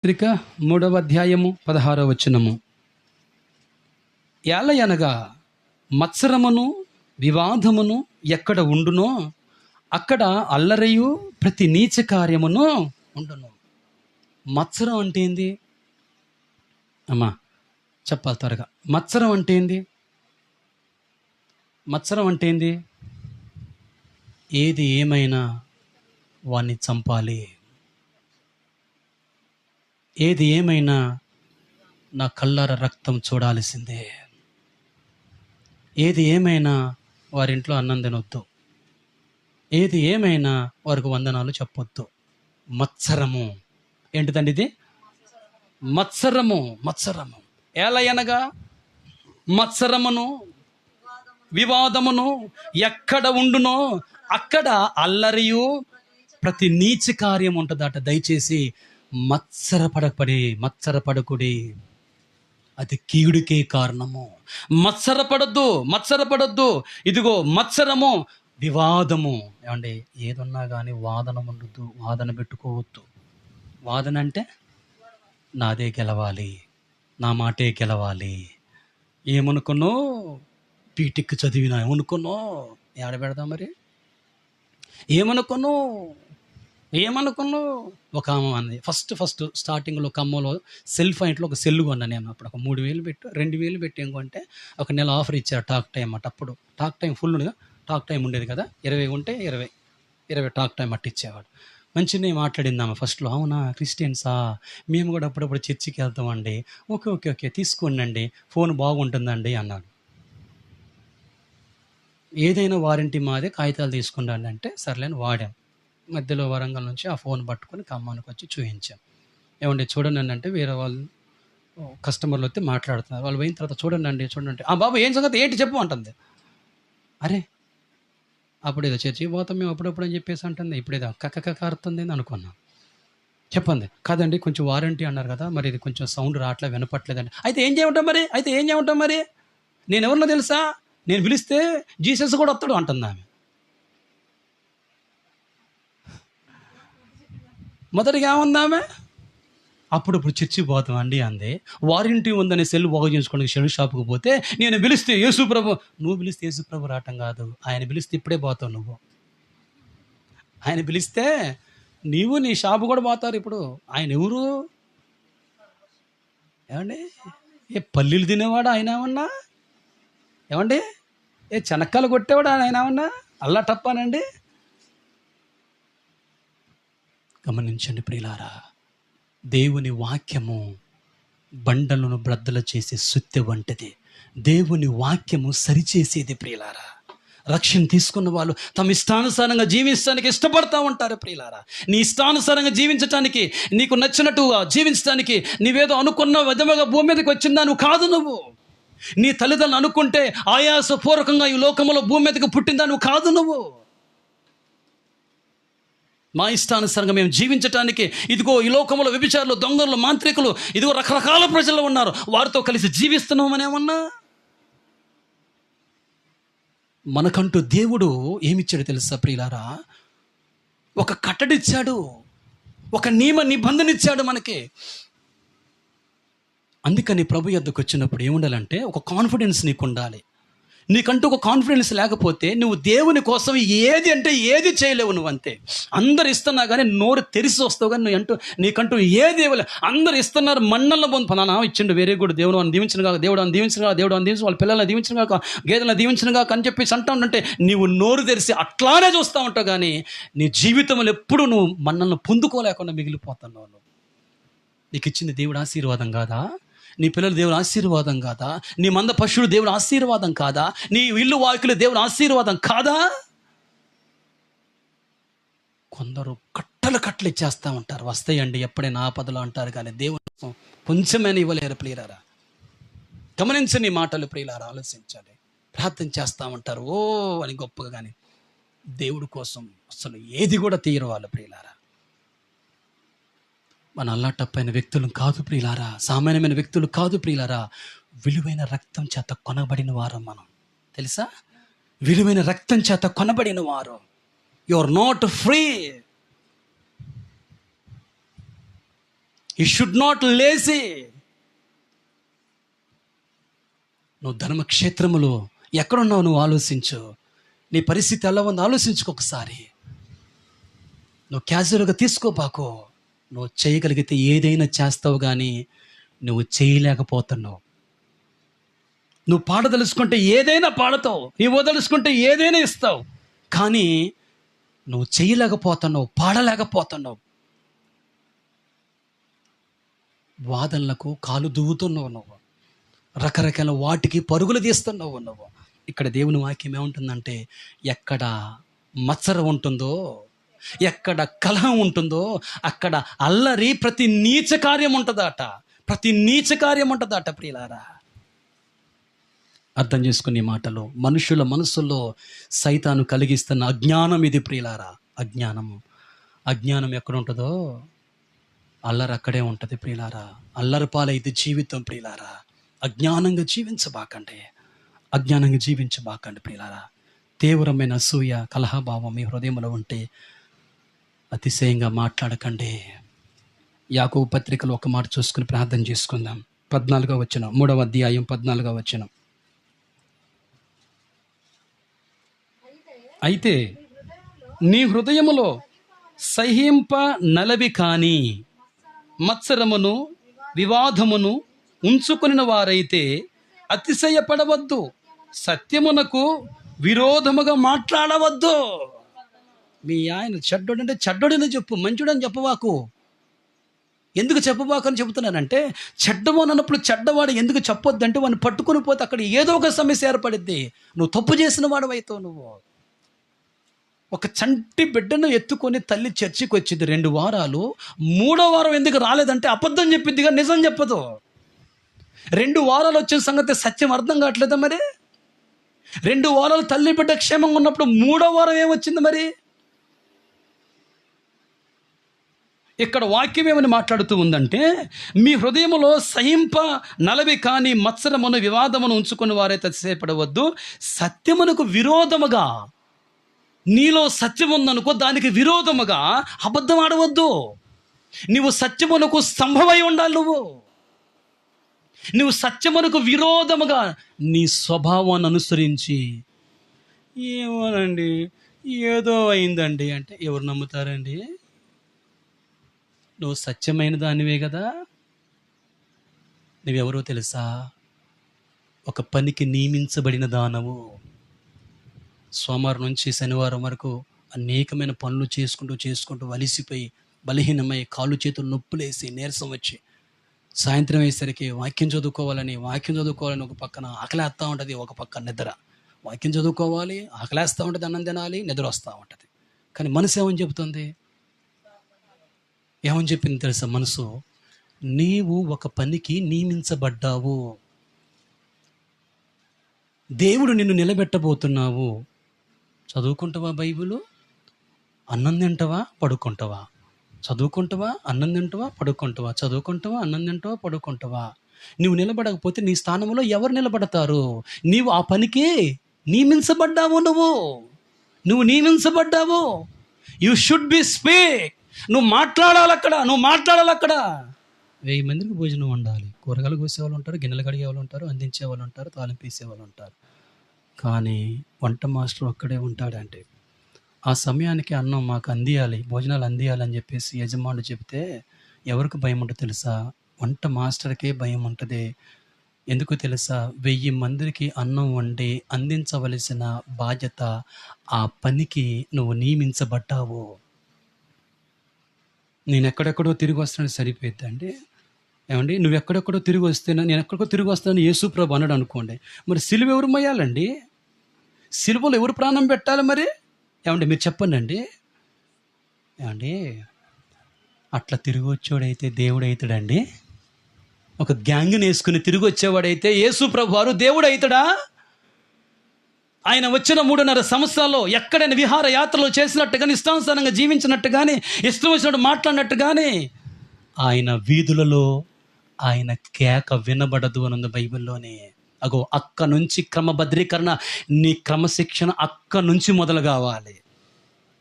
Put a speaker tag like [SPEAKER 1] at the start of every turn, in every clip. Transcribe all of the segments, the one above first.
[SPEAKER 1] పత్రిక 3వ అధ్యాయము 16వ వచనము. ఏలయనగా మత్సరమును వివాదమును ఎక్కడ ఉండునో అక్కడ అల్లరియు ప్రతి నీచ కార్యమును ఉండును. మత్సరం అంటే ఏంది అమ్మా? చెప్పాలి త్వరగా. మత్సరం అంటే ఏంది? మత్సరం అంటే ఏంది? ఏది ఏమైనా వాణ్ణి చంపాలి, ఏది ఏమైనా నా కళ్ళార రక్తం చూడాల్సిందే, ఏది ఏమైనా వారింట్లో అన్నం తినొద్దు, ఏది ఏమైనా వారికి వందనాలు చెప్పొద్దు. మత్సరము ఏంటిదండి ఇది? మత్సరము. మత్సరము ఏలయనగా మత్సరమును వివాదమును ఎక్కడ ఉండునో అక్కడ అల్లరియు ప్రతి నీచ కార్యం ఉంటుందట. దయచేసి మత్సరపడకుడి, అది కీడుకే కారణము. మత్సరపడొద్దు. ఇదిగో మత్సరము, వివాదము. ఏమండి, ఏదున్నా కానీ వాదన ఉండొద్దు, వాదన పెట్టుకోవద్దు. వాదన అంటే నాదే గెలవాలి, నా మాటే గెలవాలి. ఏమనుకున్నో బీటెక్ చదివినా ఏమనుకున్నో ఏడ పెడదాం మరి? ఏమనుకున్నో ఒక అమ్మ అంది. ఫస్ట్ స్టార్టింగ్లో ఒక అమ్మలో సెల్ఫ్ ఇంట్లో ఒక సెల్ కొన్నాను నేను. అప్పుడు ఒక 3,000 పెట్టి 2,000 పెట్టి ఏం కొంటే ఒక నెల ఆఫర్ ఇచ్చారు టాక్ టైం అట. అప్పుడు టాక్ టైం ఫుల్గా టాక్ టైం ఉండేది కదా, 20 ఉంటే 20 టాక్ టైం అట్ట ఇచ్చేవాడు. మంచిగా మాట్లాడిందామా ఫస్ట్లో. అవునా, క్రిస్టియన్సా? మేము కూడా అప్పుడప్పుడు చర్చికి వెళ్తామండి. ఓకే తీసుకోండి, ఫోన్ బాగుంటుందండి అన్నాడు. ఏదైనా వారంటీ మాదే, కాగితాలు తీసుకున్నాను అంటే సర్లేని వాడాం. మధ్యలో వరంగల్ నుంచి ఆ ఫోన్ పట్టుకొని ఖమ్మానికి వచ్చి చూపించాం. ఏమండి చూడండి అంటే వేరే వాళ్ళు కస్టమర్లు వస్తే మాట్లాడుతున్నారు. వాళ్ళు పోయిన తర్వాత చూడండి, ఆ బాబు ఏం సంగతి, ఏంటి చెప్పు అంటుంది. అరే అప్పుడు ఏదో చర్చికి పోతాం మేము అప్పుడప్పుడు అని చెప్పేసి అంటుంది. ఇప్పుడు ఏదో కక్కారుతుంది అనుకున్నాం. చెప్పండి. కాదండి కొంచెం వారంటీ అన్నారు కదా, మరి ఇది కొంచెం సౌండ్ రావట్లే, వినపట్లేదండి. అయితే ఏం చేయమంటాం మరి? నేను ఎవరినో తెలుసా? నేను పిలిస్తే జీసస్ కూడా వస్తాడు అంటుంది ఆమె. మొదటిగా ఏముందామె? అప్పుడప్పుడు చర్చి పోతాం అండి అందే. వారంటీ ఉందని సెల్ బాగు చేసుకోవడానికి షెల్ షాప్కి పోతే నేను పిలిస్తే యేసుప్రభు, నువ్వు పిలిస్తే యేసుప్రభు రావటం కాదు, ఆయన పిలిస్తే ఇప్పుడే పోతావు నువ్వు. ఆయన పిలిస్తే నీవు నీ షాపు కూడా పోతారు. ఇప్పుడు ఆయన ఎవరు? ఏమండి, ఏ పల్లీలు తినేవాడు ఆయన ఏమన్నా? ఏమండి, ఏ చెనక్కాయలు కొట్టేవాడు ఆయన ఏమన్నా? అల్లా టప్పానండి. గమనించండి ప్రియులారా, దేవుని వాక్యము బండలను బ్రద్దలు చేసే సుత్తె వంటిది. దేవుని వాక్యము సరిచేసేది ప్రియులారా. రక్షణ తీసుకున్న వాళ్ళు తమ ఇష్టానుసారంగా జీవించడానికి ఇష్టపడతా ఉంటారు ప్రియులారా. నీ ఇష్టానుసారంగా జీవించటానికి, నీకు నచ్చినట్టుగా జీవించడానికి నీవేదో అనుకున్న విధముగా భూమి మీదకి వచ్చిందా నువ్వు కాదు. నువ్వు నీ తల్లిదండ్రులు అనుకుంటే ఆయాసపూర్వకంగా ఈ లోకంలో భూమి మీదకి పుట్టిందా నువ్వు కాదు. నువ్వు మా ఇష్టానుసారంగా మేము జీవించటానికి, ఇదిగో ఈ లోకంలో వ్యభిచారులు, దొంగలు, మాంత్రికులు, ఇదిగో రకరకాల ప్రజలు ఉన్నారు, వారితో కలిసి జీవిస్తున్నామనేమన్నా? మనకంటూ దేవుడు ఏమిచ్చాడు తెలుసా ప్రియులారా? ఒక కట్టడిచ్చాడు, ఒక నియమ నిబంధన ఇచ్చాడు మనకి. అందుకని ప్రభు యొద్దకు వచ్చినప్పుడు ఏముండాలంటే ఒక కాన్ఫిడెన్స్ నీకు ఉండాలి. నీకంటూ ఒక కాన్ఫిడెన్స్ లేకపోతే నువ్వు దేవుని కోసం ఏది అంటే ఏది చేయలేవు. నువ్వు అంతే. అందరు ఇస్తున్నా కానీ నోరు తెరిసి వస్తావు కానీ నీకంటూ ఏది ఇవ్వలే. అందరు ఇస్తున్నారు, మన్నల్లో పొంది పలానా ఇచ్చిండు, వెరీ గుడ్, దేవుడు అని దీవించిన కాక, దేవుడు అని దీవించిన, వాళ్ళ పిల్లల్ని దీవించిన కాక, గేదెలను దీవించిన కాక అని చెప్పేసి అంటా ఉంటే నీవు నోరు తెరిసి అట్లానే చూస్తూ ఉంటావు. కానీ నీ జీవితంలో ఎప్పుడు నువ్వు మన్నలను పొందుకోలేకుండా మిగిలిపోతున్నావు. నీకు ఇచ్చింది దేవుడు ఆశీర్వాదం కాదా? నీ పిల్లలు దేవుడు ఆశీర్వాదం కాదా? నీ మంద పశువులు దేవుడు ఆశీర్వాదం కాదా? నీ ఇల్లు వాకిలు దేవుడు ఆశీర్వాదం కాదా? కొందరు కట్టలు ఇచ్చేస్తూ ఉంటారు. వస్తాయండి ఎప్పుడైనా ఆపదలు అంటారు, కానీ దేవుడు కొంచెమైనా ఇవ్వలేరు ప్రియులారా. గమనించని మాటలు ప్రియులారా, ఆలోచించాలి. ప్రార్థన చేస్తూ ఉంటారు ఓ అని గొప్పగా, కానీ దేవుడి కోసం అసలు ఏది కూడా తీయరు వాళ్ళు ప్రియులారా. మన అల్లాటప్పైన వ్యక్తులు కాదు ప్రియులారా, సామాన్యమైన వ్యక్తులు కాదు ప్రియులారా. విలువైన రక్తం చేత కొనబడిన వారు మనం, తెలుసా? విలువైన రక్తం చేత కొనబడిన వారు. You are not free. You should not lazy. నువ్వు ధర్మక్షేత్రములో ఎక్కడున్నావు నువ్వు ఆలోచించు. నీ పరిస్థితి ఎలా ఉందో ఆలోచించుకో ఒకసారి. నువ్వు క్యాజువల్గా తీసుకోబాకు. నువ్వు చేయగలిగితే ఏదైనా చేస్తావు, కానీ నువ్వు చేయలేకపోతున్నావు. నువ్వు పాడదలుచుకుంటే ఏదైనా పాడతావు, నువ్వు వదలుచుకుంటే ఏదైనా ఇస్తావు, కానీ నువ్వు చేయలేకపోతున్నావు, పాడలేకపోతున్నావు. వాదనలకు కాలు దువ్వుతున్నావు నువ్వు, రకరకాల వాటికి పరుగులు తీస్తున్నావు నువ్వు. ఇక్కడ దేవుని వాక్యం ఏముంటుందంటే, ఎక్కడ మత్సర ఉంటుందో, ఎక్కడ కలహం ఉంటుందో అక్కడ అల్లరి, ప్రతి నీచ కార్యం ఉంటుందట. ప్రతి నీచ కార్యం ఉంటుందట ప్రియులారా. అర్థం చేసుకునే మాటలు, మనుషుల మనసుల్లో సైతాను కలిగిస్తున్న అజ్ఞానం ఇది ప్రియులారా. అజ్ఞానం ఎక్కడ ఉంటుందో అల్లరి అక్కడే ఉంటుంది ప్రియులారా. అల్లరి పాలైతే జీవితం ప్రియులారా. అజ్ఞానంగా జీవించబాకండి ప్రియులారా. తీవ్రమైన అసూయ, కలహభావం మీ హృదయంలో ఉంటే అతిశయంగా మాట్లాడకండి. యాకోబు పత్రికలో ఒక మాట చూసుకుని ప్రార్థన చేసుకుందాం. 14వ వచనం, 3వ అధ్యాయం 14వ వచనం. అయితే నీ హృదయములో సహింప నలవి కాని మత్సరమును వివాదమును ఉంచుకొనిన వారైతే అతిశయపడవద్దు, సత్యమునకు విరోధముగా మాట్లాడవద్దు. మీ ఆయన చెడ్డోడంటే చెడ్డోడని చెప్పు, మంచుడని చెప్పవాకు. ఎందుకు చెప్పబాకు అని చెబుతున్నానంటే, చెడ్డవాడు అన్నప్పుడు చెడ్డవాడు ఎందుకు చెప్పొద్దంటే, వాడిని పట్టుకుని పోతే అక్కడ ఏదో ఒక సమస్య ఏర్పడిద్ది. నువ్వు తప్పు చేసిన వాడు అవుతావు. నువ్వు ఒక చంటి బిడ్డను ఎత్తుకొని తల్లి చర్చికి వచ్చింది 2 వారాలు. 3వ వారం ఎందుకు రాలేదంటే అబద్ధం చెప్పిద్దిగా, నిజం చెప్పదు. 2 వారాలు వచ్చిన సంగతి సత్యం అర్థం కావట్లేదా మరి? 2 వారాలు తల్లి బిడ్డ క్షేమంగా ఉన్నప్పుడు 3వ వారం ఏమొచ్చింది మరి? ఇక్కడ వాక్యం ఏమని మాట్లాడుతూ ఉందంటే, మీ హృదయములో సహింప నలవి కాని మత్సరమును వివాదమును ఉంచుకుని వారైతే అతిశయపడవద్దు, సత్యమునకు విరోధముగా, నీలో సత్యం ఉందనుకో దానికి విరోధముగా అబద్ధం ఆడవద్దు. నువ్వు సత్యమునకు స్తంభమై ఉండాలి. నువ్వు సత్యమునకు విరోధముగా నీ స్వభావాన్ని అనుసరించి, ఏమోనండి ఏదో అయిందండి అంటే ఎవరు నమ్ముతారండి? నువ్వు సత్యమైన దానివే కదా. నువ్వెవరో తెలుసా? ఒక పనికి నియమించబడిన దానవు. సోమవారం నుంచి శనివారం వరకు అనేకమైన పనులు చేసుకుంటూ అలిసిపోయి బలహీనమై కాళ్ళు చేతులు నొప్పులేసి నీరసం వచ్చి సాయంత్రం అయ్యేసరికి వాక్యం చదువుకోవాలని ఒక పక్కన ఆకలేస్తూ ఉంటుంది, ఒక పక్క నిద్ర. వాక్యం చదువుకోవాలి, ఆకలేస్తూ ఉంటుంది, అన్నం తినాలి, నిద్ర వస్తూ ఉంటుంది. కానీ మనసు ఏమని చెప్పింది తెలుసా? మనసు, నీవు ఒక పనికి నియమించబడ్డావు, దేవుడు నిన్ను నిలబెట్టబోతున్నావు. చదువుకుంటావా బైబిలు? అన్నం తింటావా పడుకుంటావా? చదువుకుంటావా అన్నం తింటావా పడుకుంటావా? చదువుకుంటావా అన్నం తింటావా పడుకుంటావా? నువ్వు నిలబడకపోతే నీ స్థానంలో ఎవరు నిలబడతారు? నీవు ఆ పనికి నియమించబడ్డావు. నువ్వు నియమించబడ్డావు. You should be speak. నువ్వు మాట్లాడాలి అక్కడ. 1000 మందికి భోజనం వండాలి. కూరగాయలు కోసేవాళ్ళు ఉంటారు, గిన్నెలు కడిగేవాళ్ళు ఉంటారు, అందించేవాళ్ళు ఉంటారు, తాలింపు వేసేవాళ్ళు ఉంటారు. కానీ వంట మాస్టర్ ఒక్కడే ఉంటాడంటే, ఆ సమయానికి అన్నం మాకు అందియాలి, భోజనాలు అందియాలి అని చెప్పేసి యజమానుడు చెప్తే ఎవరికి భయం ఉంటుంది తెలుసా? వంట మాస్టర్కే భయం ఉంటుంది. ఎందుకు తెలుసా? 1000 మందికి అన్నం వండి అందించవలసిన బాధ్యత, ఆ పనికి నువ్వు నియమించబడ్డావు. నేను ఎక్కడెక్కడో తిరిగి వస్తానని సరిపోద్ది అండి. ఏమండి, నువ్వు ఎక్కడెక్కడో తిరిగి వస్తేనా, నేను ఎక్కడికో తిరిగి వస్తానని యేసుప్రభు అన్నాడు అనుకోండి, మరి సిలువ ఎవరు మోయాలండి? సిలువలో ఎవరు ప్రాణం పెట్టాలి మరి? ఏమండి మీరు చెప్పండి అండి. ఏమండి, అట్లా తిరిగి వచ్చేవాడైతే దేవుడు అవుతాడండి? ఒక గ్యాంగ్ని వేసుకుని తిరిగి వచ్చేవాడైతే యేసుప్రభు వారు దేవుడు అవుతాడా? ఆయన వచ్చిన 3.5 సంవత్సరాల్లో ఎక్కడైనా విహార యాత్రలు చేసినట్టు కానీ, ఇష్టానుసారంగా జీవించినట్టు కానీ, ఇష్టం వచ్చినట్టు మాట్లాడినట్టు కానీ, ఆయన వీధులలో ఆయన కేక వినబడదు అన్నది బైబిల్లోనే. అగో అక్క నుంచి క్రమబద్ధీకరణ, నీ క్రమశిక్షణ అక్క నుంచి మొదలు కావాలి.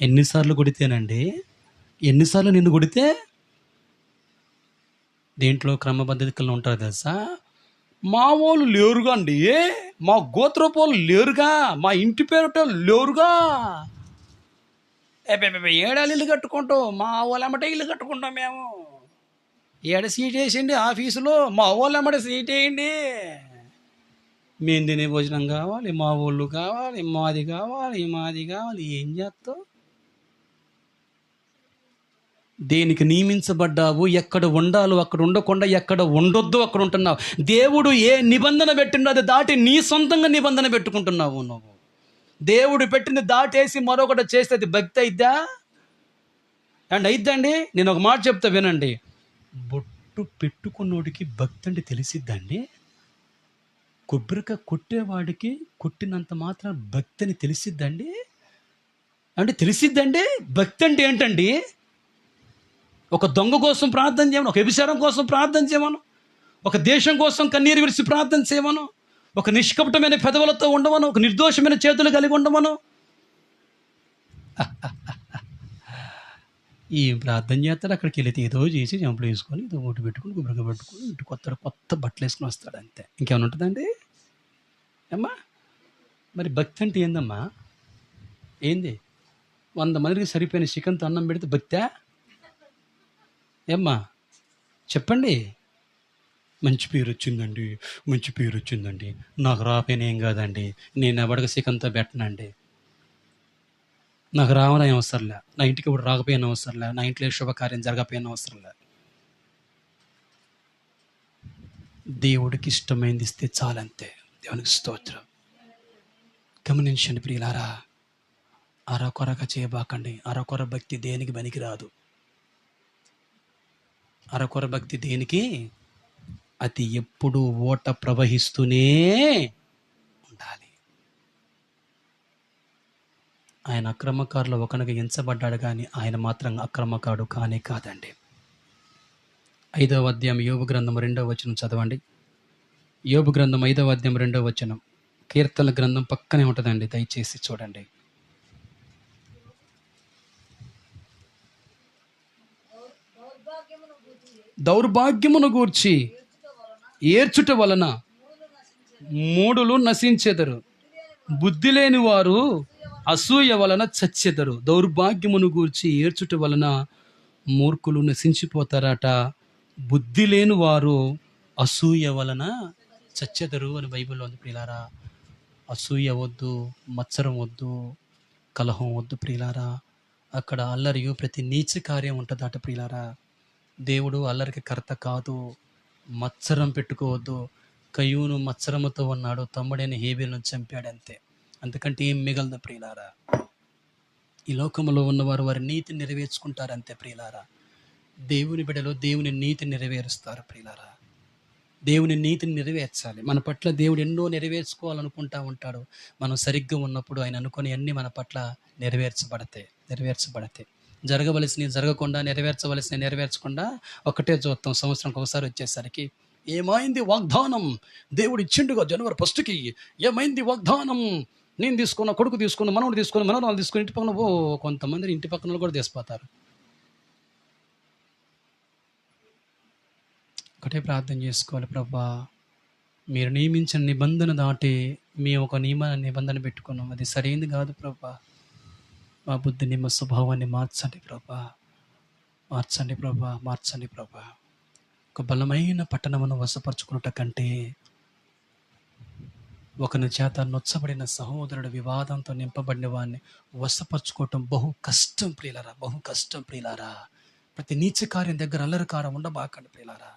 [SPEAKER 1] ఎన్నిసార్లు కొడితేనండి? ఎన్నిసార్లు నిన్ను కొడితే దేంట్లో క్రమబద్ధతిలో ఉంటారు తెలుసా? మా వాళ్ళు లేరుగా అండి, మా గోత్రపు వాళ్ళు లేరుగా, మా ఇంటి పేరుట లేరుగా, ఏడాది ఇల్లు కట్టుకుంటాం, మా వాళ్ళమ్మటే ఇల్లు కట్టుకుంటాం మేము. ఏడ సీట్ వేసిండి ఆఫీసులో, మా వాళ్ళమ్మటే సీట్ వేయండి. మేము తినే భోజనం కావాలి, మా ఊళ్ళు కావాలి, మాది కావాలి, మాది కావాలి. ఏం చేస్తావు? దేనికి నియమించబడ్డావు, ఎక్కడ ఉండాలో అక్కడ ఉండకుండా ఎక్కడ ఉండొద్దు అక్కడ ఉంటున్నావు. దేవుడు ఏ నిబంధన పెట్టిండో అది దాటి నీ సొంతంగా నిబంధన పెట్టుకుంటున్నావు నువ్వు. దేవుడు పెట్టింది దాటేసి మరొకటి చేస్తే అది భక్తి అయిద్దా అండ్ అయిద్దండి? నేను ఒక మాట చెప్తా వినండి. బొట్టు పెట్టుకున్నోడికి భక్తి అంటే తెలిసిద్దండి? కొబ్బరికాయ కొట్టేవాడికి కొట్టినంత మాత్రం భక్తి అని తెలిసిద్దండి? అంటే తెలిసిద్దండి? భక్తి అంటే ఏంటండి? ఒక దొంగ కోసం ప్రార్థన చేయమను, ఒక వ్యభిచారం కోసం ప్రార్థన చేయమను, ఒక దేశం కోసం కన్నీరు విడిచి ప్రార్థన చేయమను, ఒక నిష్కపటమైన పెదవులతో ఉండమను, ఒక నిర్దోషమైన చేతులు కలిగి ఉండమను. ఈ ప్రార్థన చేస్తాడు, అక్కడికి వెళితే ఏదో చేసి జంపులు వేసుకొని ఏదో ఓటు పెట్టుకుని గుబురగా పెట్టుకుని ఇంటి కొత్త బట్టలు వేసుకుని వస్తాడు అంతే. ఇంకేమైనా ఉంటుందండి అమ్మా? మరి భక్తి అంటే ఏందమ్మా? ఏంది? 100 మందికి సరిపోయిన చికెన్తో అన్నం పెడితే భక్తా ఏమ్మా? చెప్పండి. మంచి పేరు వచ్చిందండి, మంచి పేరు వచ్చిందండి, నాకు రాపోయిన ఏం కాదండి, నేను ఎవడికి చికెన్తో పెట్టనండి, నాకు రావడం అవసరంలే, నా ఇంటికి ఇప్పుడు రాకపోయిన అవసరంలే, నా ఇంట్లో శుభకార్యం జరగకపోయిన అవసరంలే. దేవుడికి ఇష్టమైంది ఇస్తే చాలంతే. దేవునికి స్తోత్రం. గమనించండి ప్రియులారా, అరకొరగా చేయబాకండి. అరకొర భక్తి దేనికి పనికి రాదు. అరకొర భక్తి దేనికి? అది ఎప్పుడు ఓట ప్రవహిస్తూనే ఉండాలి. ఆయన అక్రమకారులు ఒకనగా ఎంచబడ్డాడు కానీ ఆయన మాత్రం అక్రమకారుడు కానే కాదండి. 5వ అధ్యాయం యోబు గ్రంథం 2వ వచనం చదవండి. యోబు గ్రంథం 5వ అధ్యాయం 2వ వచనం. కీర్తన గ్రంథం పక్కనే ఉంటుందండి, దయచేసి చూడండి. దౌర్భాగ్యమును గూర్చి ఏడ్చుట వలన మూఢులు నశించెదరు, బుద్ధి లేని వారు అసూయ వలన చచ్చెదరు. దౌర్భాగ్యమును గూర్చి ఏడ్చుట వలన మూర్ఖులు నశించిపోతారట, బుద్ధి లేని వారు అసూయ వలన చచ్చెదరు అని బైబిల్లో ఉంది ప్రియులారా. అసూయ వద్దు, మత్సరం వద్దు, కలహం వద్దు ప్రియులారా. అక్కడ అల్లరియు ప్రతి నీచ కార్యం ఉంటుందట ప్రియులారా. దేవుడు అల్లరికి కర్త కాదు. మత్సరం పెట్టుకోవద్దు. కయ్యూను మత్సరముతో ఉన్నాడు, తమ్ముడైన హేబేలును చంపాడంతే, అంతకంటే ఏం మిగలదు ప్రియులారా. ఈ లోకంలో ఉన్నవారు వారి నీతిని నెరవేర్చుకుంటారంతే ప్రియులారా. దేవుని బిడ్డలో దేవుని నీతి నెరవేరుస్తారు ప్రియులారా. దేవుని నీతిని నెరవేర్చాలి. మన పట్ల దేవుడు ఎన్నో నెరవేర్చుకోవాలనుకుంటా ఉంటాడు. మనం సరిగ్గా ఉన్నప్పుడు ఆయన అనుకుని అన్నీ మన పట్ల నెరవేర్చబడతాయి. జరగవలసినవి జరగకుండా, నెరవేర్చవలసినవి నెరవేర్చకుండా ఒకటే చూస్తాం. సంవత్సరంకి ఒకసారి వచ్చేసరికి ఏమైంది వాగ్దానం, దేవుడు ఇచ్చిండుగా జనవరి 1కి, ఏమైంది వాగ్దానం, నేను తీసుకున్న, కొడుకు తీసుకున్న, మనవడు తీసుకున్న, మనవరాలు తీసుకుని ఇంటి పక్కన కొంతమంది ఇంటి పక్కన కూడా తీసిపోతారు. ఒకటే ప్రార్థన చేసుకోవాలి, ప్రభా మీరు నియమించిన నిబంధన దాటి మేము ఒక నిబంధన పెట్టుకున్నాం, అది సరైనది కాదు ప్రభా. మా బుద్ధిని, మా స్వభావాన్ని మార్చండి ప్రభా, మార్చండి ప్రభా. ఒక బలమైన పట్టణమును వశపరచుకున్నట కంటే ఒకని చేత నొచ్చబడిన సహోదరుడు వివాదంతో నింపబడిన వాడిని వశపరచుకోవటం బహు కష్టం ప్రియులారా. ప్రతి నీచ కార్యం దగ్గర అల్లరికారం ఉండబాకండి ప్రియులారా.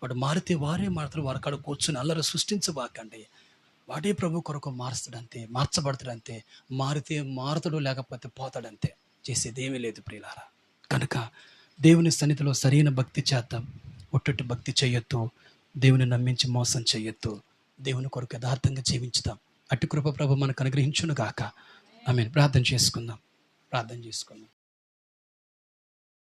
[SPEAKER 1] వాడు మారితే వారే మారుతారు, వారి కాడ కూర్చుని అల్లరి సృష్టించబాకండి. వాడే ప్రభు కొరకు మార్చబడతాడంతే. మారితే మారుతాడు, లేకపోతే పోతాడంతే. చేసేదేమీ లేదు ప్రియులారా. కనుక దేవుని సన్నిధిలో సరైన భక్తి చేద్దాం. ఒట్టొట్టి భక్తి చేయొద్దు, దేవుని నమ్మించి మోసం చేయొద్దు, దేవుని కొరకు యథార్థంగా జీవించుదాం. అట్టి కృప ప్రభు మనకు అనుగ్రహించును గాక. ఆమేన్. ప్రార్థన చేసుకుందాం.